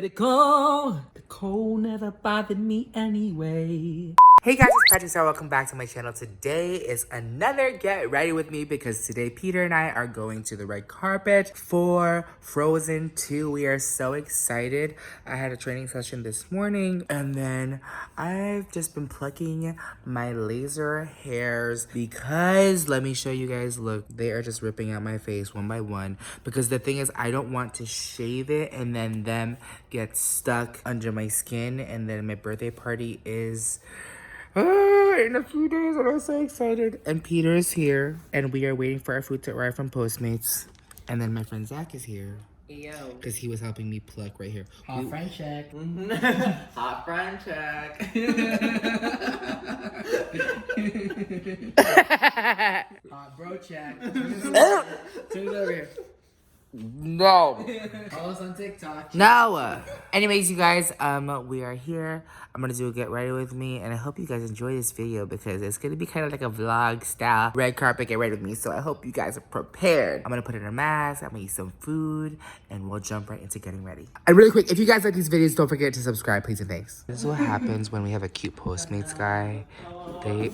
let it go. The cold never bothered me anyway. Hey guys, it's PatrickStarrr. Welcome back to my channel. Today is another Get Ready With Me because today Peter and I are going to the red carpet for Frozen 2. We are so excited. I had a training session this morning and then I've just been plucking my laser hairs because let me show you guys, look, they are just ripping out my face one by one because the thing is I don't want to shave it and then them get stuck under my skin, and then my birthday party is in a few days and I'm so excited. And Peter is here and we are waiting for our food to arrive from Postmates. And then my friend Zach is here. Yo. Because he was helping me pluck right here. Hot friend check. Hot friend check. Hot bro check. Turn it over here. No. Follow us on TikTok. No. Anyways, you guys, we are here. I'm gonna do a Get Ready With Me, and I hope you guys enjoy this video because it's gonna be kind of like a vlog style red carpet Get Ready With Me. So I hope you guys are prepared. I'm gonna put in a mask, I'm gonna eat some food, and we'll jump right into getting ready. And really quick, if you guys like these videos, don't forget to subscribe, please and thanks. This is what happens when we have a cute Postmates guy. They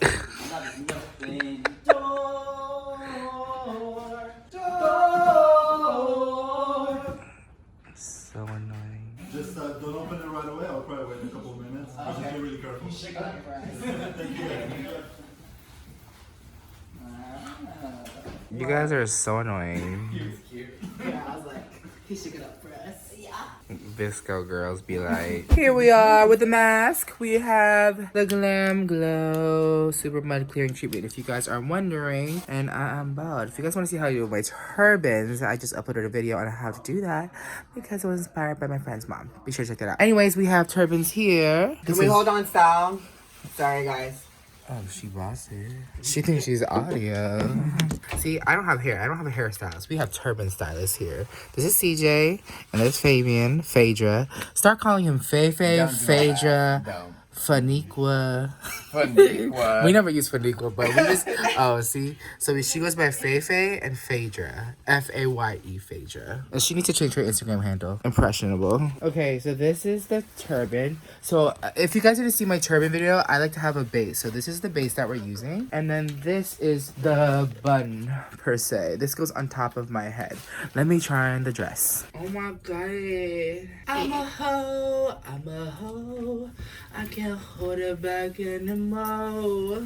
so annoying. Just don't open it right away. I'll probably wait a couple of minutes. Okay. Just be really careful. Shake out your fries. Thank you. You guys are so annoying. Yeah, I was like, he shook it up for us. Yeah. Visco girls be like, here we are with the mask. We have the Glam Glow Super Mud Clearing Treatment, if you guys are wondering. And I am bald. If you guys want to see how I do my turbans, I just uploaded a video on how to do that because it was inspired by my friend's mom. Be sure to check that out. Anyways, we have turbans here. Can we hold on style? Sorry, guys. Oh, she bossy. She thinks she's audio. See, I don't have hair. I don't have a hairstylist. We have turban stylists here. This is CJ, and this is Fabian, Phaedra. Start calling him Fei-Fei, Phaedra, Faniqua. Faniqua. We never use Faniqua, but we just, oh, see? So she goes by Fei-Fei and Phaedra. F-A-Y-E, Phaedra. And she needs to change her Instagram handle. Impressionable. Okay, so this is the turban. So if you guys didn't see my turban video, I like to have a base. So this is the base that we're using. And then this is the bun, per se. This goes on top of my head. Let me try on the dress. Oh my God. I'm a hoe. I'm a hoe. I can't hold it back anymore.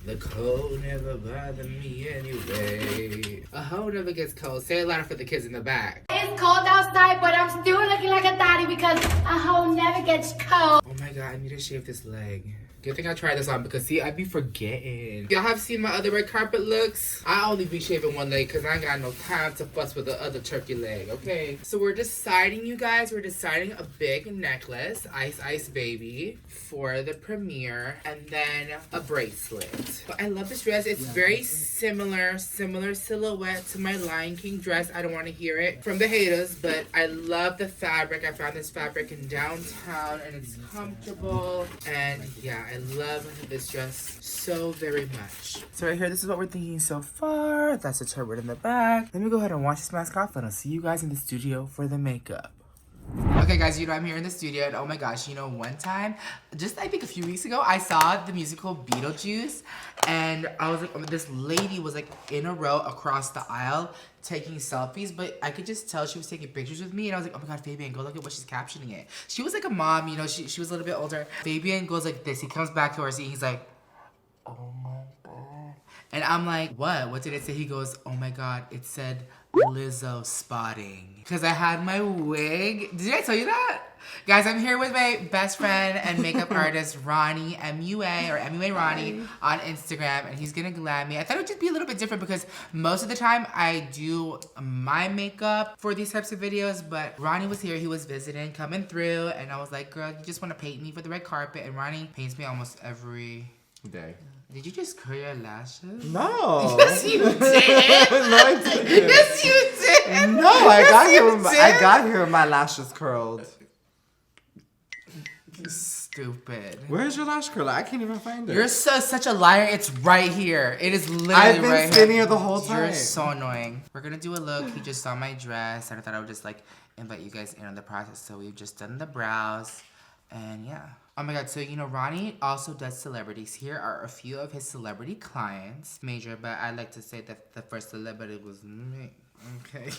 The cold never bothered me anyway. A hoe never gets cold. Say it louder for the kids in the back. It's cold outside, but I'm still looking like a daddy because a hoe never gets cold. Oh my God, I need to shave this leg. Good thing I tried this on because see, I be forgetting. Y'all have seen my other red carpet looks? I only be shaving one leg because I ain't got no time to fuss with the other turkey leg, okay? So we're deciding, you guys, we're deciding a big necklace, Ice Baby, for the premiere, and then a bracelet. But I love this dress. It's very similar silhouette to my Lion King dress. I don't want to hear it from the haters, but I love the fabric. I found this fabric in downtown and it's comfortable, and yeah, I love this dress so very much. So right here, this is what we're thinking so far. That's the turban in the back. Let me go ahead and wash this mask off and I'll see you guys in the studio for the makeup. Okay guys, you know I'm here in the studio and oh my gosh, you know one time, just I think a few weeks ago, I saw the musical Beetlejuice and I was like, this lady was like in a row across the aisle taking selfies, but I could just tell she was taking pictures with me and I was like, oh my God, Fabian, go look at what she's captioning it. She was like a mom, you know, she was a little bit older. Fabian goes like this, he comes back to her seat, he's like, oh my God. And I'm like, what did it say? He goes, oh my God, it said Lizzo spotting. Because I had my wig. Did I tell you that? Guys, I'm here with my best friend and makeup artist, Ronnie, MUA, or MUA Ronnie, on Instagram, and he's gonna glam me. I thought it would just be a little bit different because most of the time I do my makeup for these types of videos, but Ronnie was here, he was visiting, coming through, and I was like, girl, you just wanna paint me for the red carpet, and Ronnie paints me almost every day. Did you just curl your lashes? No. Yes, you did. No, I didn't. Yes, you did. No, I got here with my lashes curled. Stupid. Where's your lash curler? I can't even find it. You're such a liar. It's right here. It is literally I've been right standing here. here the whole time. You're so annoying. We're gonna do a look. He just saw my dress, and I thought I would just like invite you guys in on the process. So we've just done the brows, and yeah. Oh my god, so you know, Ronnie also does celebrities. Here are a few of his celebrity clients. Major, but I'd like to say that the first celebrity was me. Okay.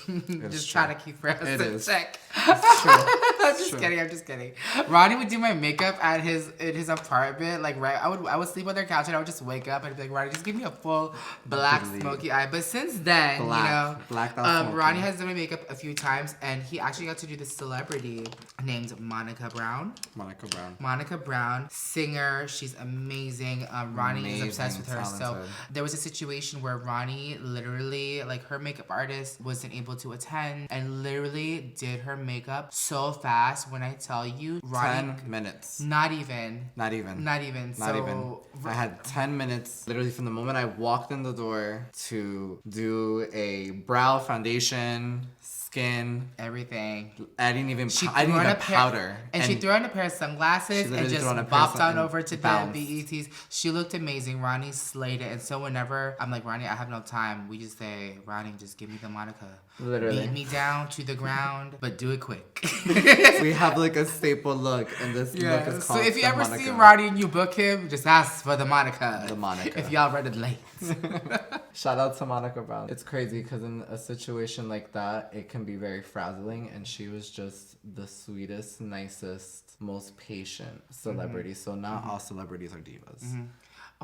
Just trying to keep for us in check. I'm just kidding, I'm just kidding. Ronnie would do my makeup at his apartment, like right. I would sleep on their couch and I would just wake up and be like, Ronnie, just give me a full black smoky eye. But since then, Ronnie has done my makeup a few times, and he actually got to do this celebrity named Monica Brown. Monica Brown, singer. She's amazing. Ronnie is obsessed with her. Talented. So there was a situation where Ronnie literally, like, her makeup artist wasn't able to attend and literally did her makeup so fast. When I tell you, Ronnie, 10 minutes. Not even. I had 10 minutes literally from the moment I walked in the door to do a brow, foundation, skin, everything. I didn't even powder. And she threw on a pair of sunglasses and just bopped on over to the BETs. She looked amazing. Ronnie slayed it. And so whenever I'm like, Ronnie, I have no time, we just say, Ronnie, just give me the Monica. Literally. Beat me down to the ground, but do it quick. We have like a staple look, and this look is called So if you ever Monica. see Ronnie and you book him, just ask for the Monica. The Monica. If y'all read it late. Shout out to Monica Brown. It's crazy because in a situation like that, it can be very frazzling, and she was just the sweetest, nicest, most patient celebrity. So not all celebrities are divas.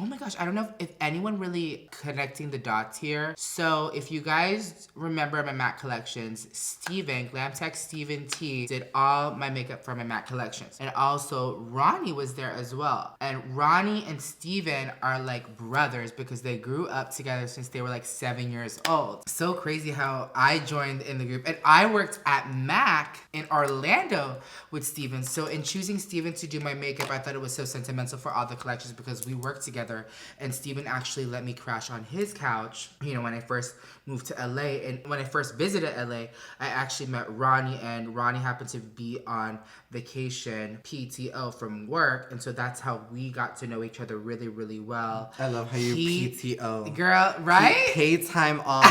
Oh my gosh, I don't know if anyone really connecting the dots here. So if you guys remember my MAC collections, Steven, Glam Tech Steven T, did all my makeup for my MAC collections. And also Ronnie was there as well. And Ronnie and Steven are like brothers because they grew up together since they were like 7 years old. So crazy how I joined in the group. And I worked at MAC in Orlando with Steven. So in choosing Steven to do my makeup, I thought it was so sentimental for all the collections because we worked together. And Steven actually let me crash on his couch, you know, when I first moved to LA. And when I first visited LA, I actually met Ronnie, and Ronnie happened to be on vacation, PTO from work. And so that's how we got to know each other really, really well. I love how you PTO. Girl, right? Paid time off.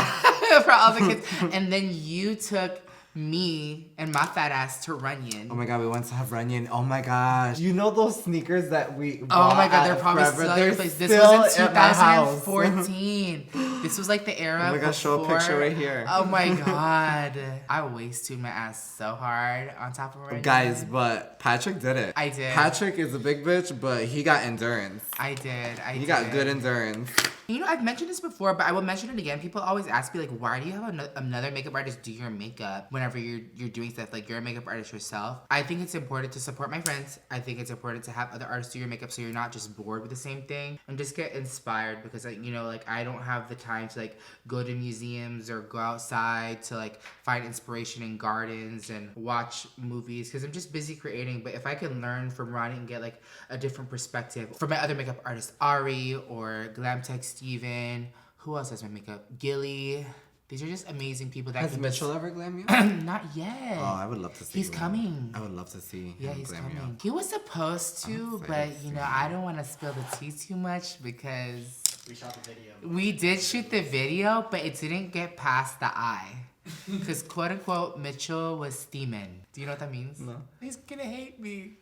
For all the kids. And then you took me and my fat ass to Runyon. Oh my god, we went to have Runyon. Oh my gosh. You know those sneakers that we bought Oh my god, they're probably still in place. This was in 2014. This was like the era. Oh my gosh, show a picture right here. Oh my god. I waist-tuned my ass so hard on top of Runyon. Guys, but Patrick did it. I did. Patrick is a big bitch, but he got endurance. I did. He got good endurance. You know, I've mentioned this before, but I will mention it again. People always ask me, like, why do you have another makeup artist do your makeup whenever you're doing stuff? Like, you're a makeup artist yourself. I think it's important to support my friends. I think it's important to have other artists do your makeup so you're not just bored with the same thing. And just get inspired because, like, you know, like, I don't have the time to, like, go to museums or go outside to, like, find inspiration in gardens and watch movies because I'm just busy creating. But if I can learn from Ronnie and get, like, a different perspective from my other makeup artists, Ari or Glam Tech Steven, who else has my makeup? Gilly. These are just amazing people that Has Mitchell ever glam you? Not yet. Oh, I would love to see He's coming. I would love to see Yeah, him he's glam coming. you. He was supposed to, but you know, I don't want to spill the tea too much because we shot the video. We did shoot the video, but it didn't get past the eye. Because quote unquote, Mitchell was steaming. Do you know what that means? No. He's gonna hate me.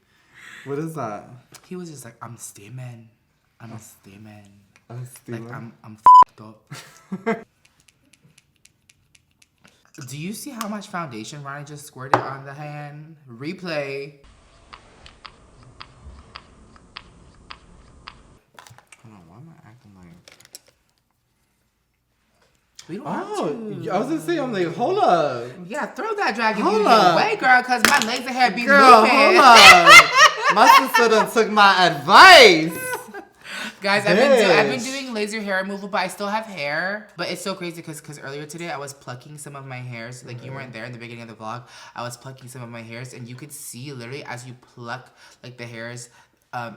What is that? He was just like, I'm steaming. I'm steaming. I'm steaming. Like I'm f***ed up. Do you see how much foundation Ronnie just squirted on the hand? Replay. Hold on, why am I acting like... We don't have to. I was gonna say, I'm like, hold up. Yeah, throw that dragon Hold beauty up. away, girl, because my legs and hair be Girl, moving. hold up. My sister done took my advice. Guys, I've been doing laser hair removal, but I still have hair. But it's so crazy because earlier today I was plucking some of my hairs. Like you weren't there in the beginning of the vlog. I was plucking some of my hairs, and you could see literally as you pluck like the hairs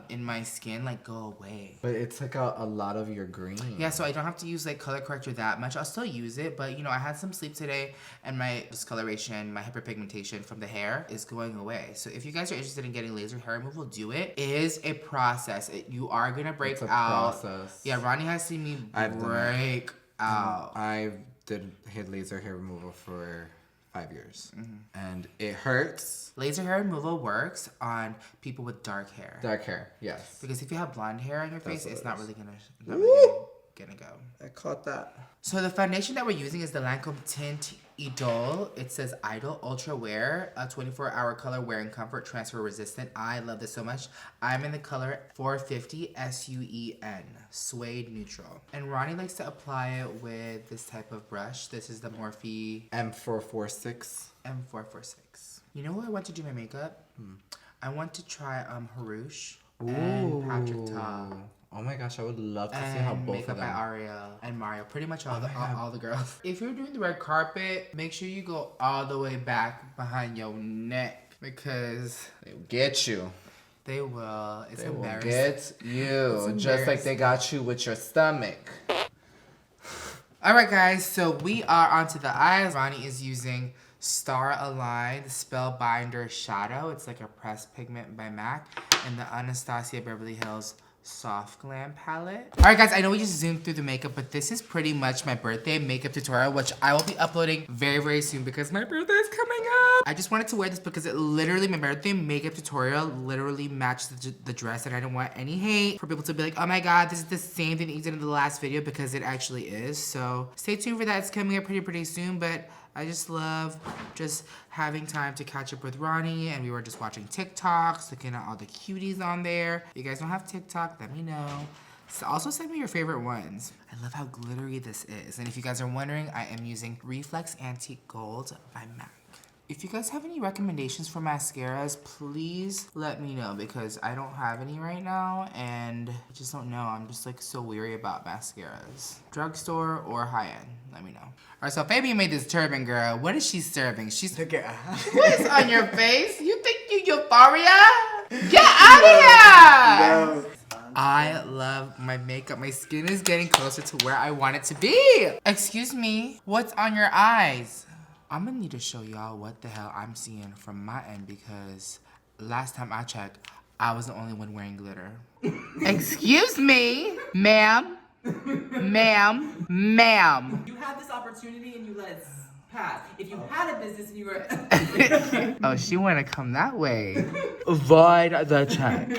in my skin like go away. But it's like a lot of your green. Yeah, so I don't have to use like color corrector that much. I'll still use it, but you know, I had some sleep today and my discoloration, my hyperpigmentation from the hair is going away. So if you guys are interested in getting laser hair removal, do it. It is a process. You are gonna break It's a out. process. Yeah, Ronnie has seen me break out. I did laser hair removal for 5 years. And it hurts. Laser hair removal works on people with dark hair. Dark hair, yes. Because if you have blonde hair on your face, what it's it not is. really gonna go. I caught that. So the foundation that we're using is the Lancome Tint Idol. It says Idol Ultra Wear, a 24-hour color wearing comfort, transfer resistant. I love this so much. I'm in the color 450 SUEN, Suede Neutral. And Ronnie likes to apply it with this type of brush. This is the Morphe M446. M446. You know who I want to do my makeup? I want to try Harush and PatrickStarrr. Oh my gosh, I would love to see how both makeup of them. by Ariel and Mario. Pretty much all the girls. If you're doing the red carpet, make sure you go all the way back behind your neck because They will get you. they will. It's They will embarrassing. get you. Just like they got you with your stomach. Alright guys, so we are onto the eyes. Ronnie is using Starrr Align Spellbinder Shadow. It's like a pressed pigment by MAC and the Anastasia Beverly Hills Soft Glam palette. Alright guys, I know we just zoomed through the makeup, but this is pretty much my birthday makeup tutorial, which I will be uploading very, very soon because my birthday is coming up. I just wanted to wear this because it literally, my birthday makeup tutorial literally matched the dress, and I don't want any hate for people to be like, oh my god, this is the same thing that you did in the last video, because it actually is. So stay tuned for that. It's coming up pretty soon, but I just love just having time to catch up with Ronnie, and we were just watching TikToks, looking at all the cuties on there. If you guys don't have TikTok, let me know. So also send me your favorite ones. I love how glittery this is. And if you guys are wondering, I am using Reflex Antique Gold by MAC. If you guys have any recommendations for mascaras, please let me know, because I don't have any right now and I just don't know. I'm just like so weary about mascaras. Drugstore or high-end, let me know. Alright, so Fabian made this turban, girl. What is she serving? She's Look at What's on your face? You think you euphoria? Get out of here! I love my makeup. My skin is getting closer to where I want it to be. Excuse me, what's on your eyes? I'm gonna need to show y'all what the hell I'm seeing from my end, because last time I checked, I was the only one wearing glitter. Excuse me, ma'am. Ma'am. Ma'am. You had this opportunity and you let it pass. If you had a business and you were... Oh, she wanna come that way. Void the check.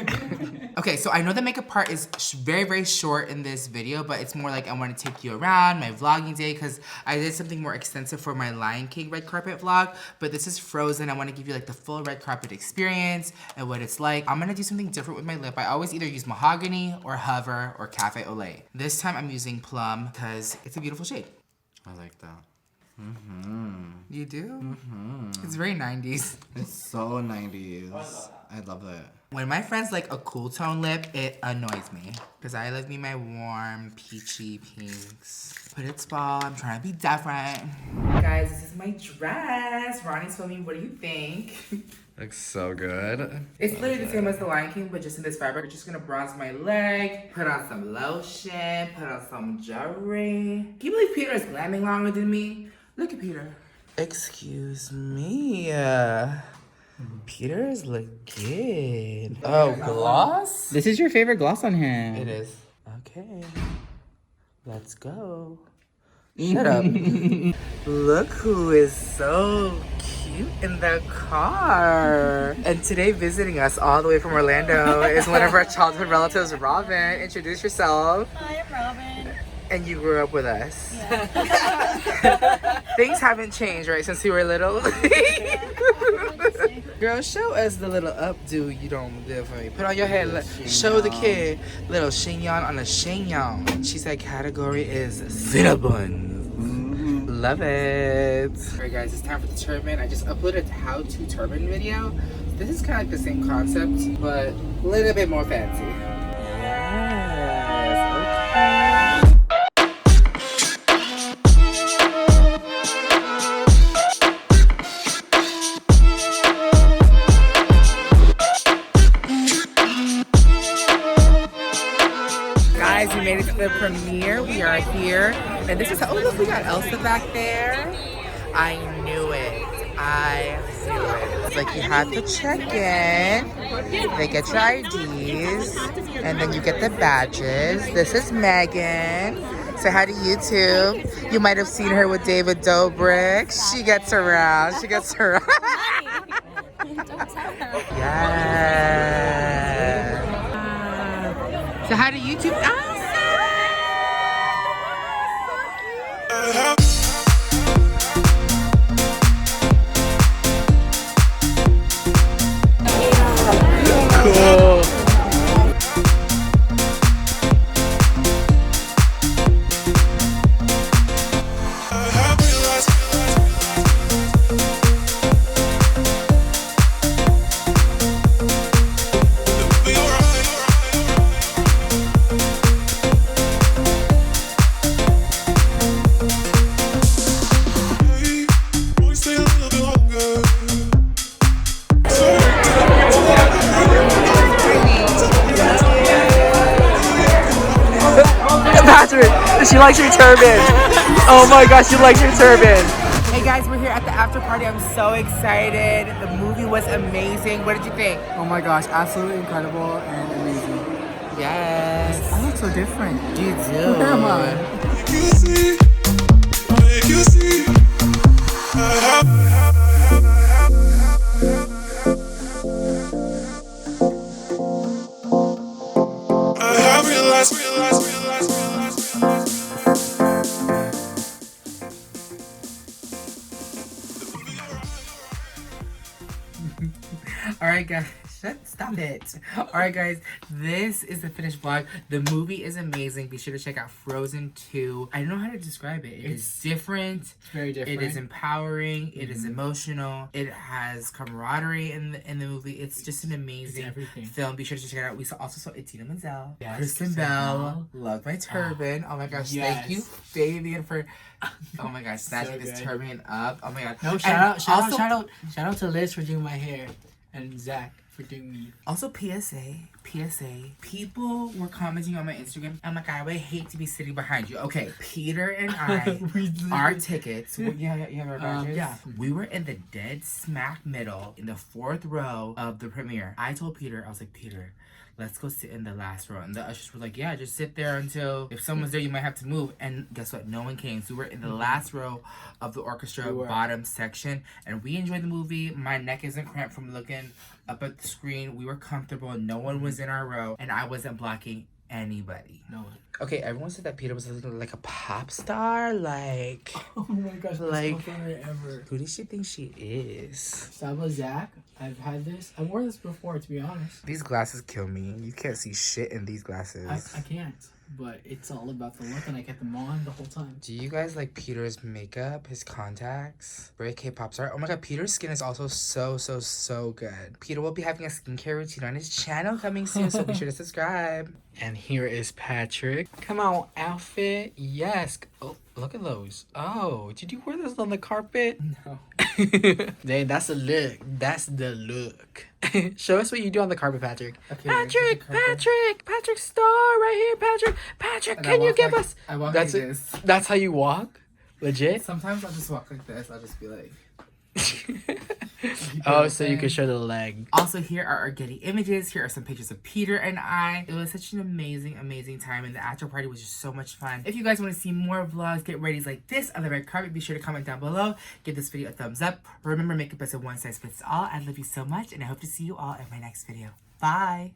Okay, so I know the makeup part is very, very short in this video, but it's more like I want to take you around my vlogging day, because I did something more extensive for my Lion King red carpet vlog, but this is Frozen. I want to give you like the full red carpet experience and what it's like. I'm gonna do something different with my lip. I always either use Mahogany or Hover or Cafe au Lait. This time I'm using Plum because it's a beautiful shade. I like that. You do? It's very 90s. It's so 90s. I love it. When my friends like a cool tone lip, it annoys me. Because I love me my warm, peachy pinks. But it's fall, I'm trying to be different. Guys, this is my dress. Ronnie's filming, what do you think? Looks so good. It's literally the same as the Lion King, but just in this fabric. I'm just gonna bronze my leg, put on some lotion, put on some jewelry. Can you believe Peter is glamming longer than me? Look at Peter. Excuse me. Peter's look good. Oh, gloss? This is your favorite gloss on him. It is. Okay. Let's go. Shut up. Look who is so cute in the car. And today visiting us all the way from Orlando is one of our childhood relatives, Robin. Introduce yourself. Hi, I'm Robin. And you grew up with us. Yeah. Things haven't changed, right, since you were little? Girl, show us the little updo you don't live for me. Put on your head, show the kid. Little chignon on a chignon. She said category is Cinnabon. Love it. Alright guys, it's time for the turban. I just uploaded a how-to turban video. This is kind of like the same concept, but a little bit more fancy. Yes, okay. the premiere. We are here. And this is, oh look, we got Elsa back there. I knew it. I knew it. It's like you have to check in. They get your IDs. And then you get the badges. This is Megan. Say hi to YouTube. You might have seen her with David Dobrik. She gets around. She gets around. Yes. Say hi to YouTube. Cool. Patrick, she likes your turban. Oh my gosh, she likes your turban. Hey guys, we're here at the after party. I'm so excited. The movie was amazing. What did you think? Oh my gosh, absolutely incredible and amazing. Yes. I look so different. You do. Where am I? Alright guys, stop it. Alright guys, this is the finished vlog. The movie is amazing. Be sure to check out Frozen 2. I don't know how to describe it. It's different. It's very different. It is empowering. It is emotional. It has camaraderie in the movie. It's just an amazing film. Be sure to check it out. We also saw Idina Menzel, Kristen Bell. Love my turban. Oh my gosh, thank you, Fabian, for oh my gosh, snatching this turban up. Oh my god. No, shout out to Liz for doing my hair. And Zach for doing me. Also, PSA. People were commenting on my Instagram. I'm like, I would hate to be sitting behind you. Okay, Peter and I, our tickets. You have our badges? Yeah. We were in the dead smack middle in the 4th row of the premiere. I told Peter, I was like, Peter, let's go sit in the last row. And the ushers were like, yeah, just sit there until if someone's there, you might have to move. And guess what? No one came. So we were in the last row of the orchestra bottom section. And we enjoyed the movie. My neck isn't cramped from looking up at the screen. We were comfortable. No one was in our row. And I wasn't blocking anybody. No one. Okay, everyone said that Peter was looking like a pop star. Like, oh my gosh, like, that's my favorite ever. Who does she think she is? Saba Zach, I've had this. I wore this before, to be honest. These glasses kill me. You can't see shit in these glasses. I can't. But it's all about the look, and I kept them on the whole time. Do you guys like Peter's makeup, his contacts? Very K-pop star. Oh my god, Peter's skin is also so good. Peter will be having a skincare routine on his channel coming soon, so be sure to subscribe. And here is Patrick. Come on, outfit. Yes. Oh, look at those. Oh, did you wear this on the carpet? No. Dang, that's the look. That's the look. Show us what you do on the carpet, Patrick. Okay, PatrickStarrr right here, Patrick, and can you give us? I walk like this. That's how you walk? Legit? Sometimes I'll just walk like this. I'll just be like. Oh, so you can show the leg. Also, here are our Getty images. Here are some pictures of Peter and I. It was such an amazing time, and the after party was just so much fun. If you guys want to see more vlogs, get ready like this on the red carpet, be sure to comment down below. Give this video a thumbs up. Remember, makeup isn't one size fits all. I love you so much, and I hope to see you all in my next video. Bye.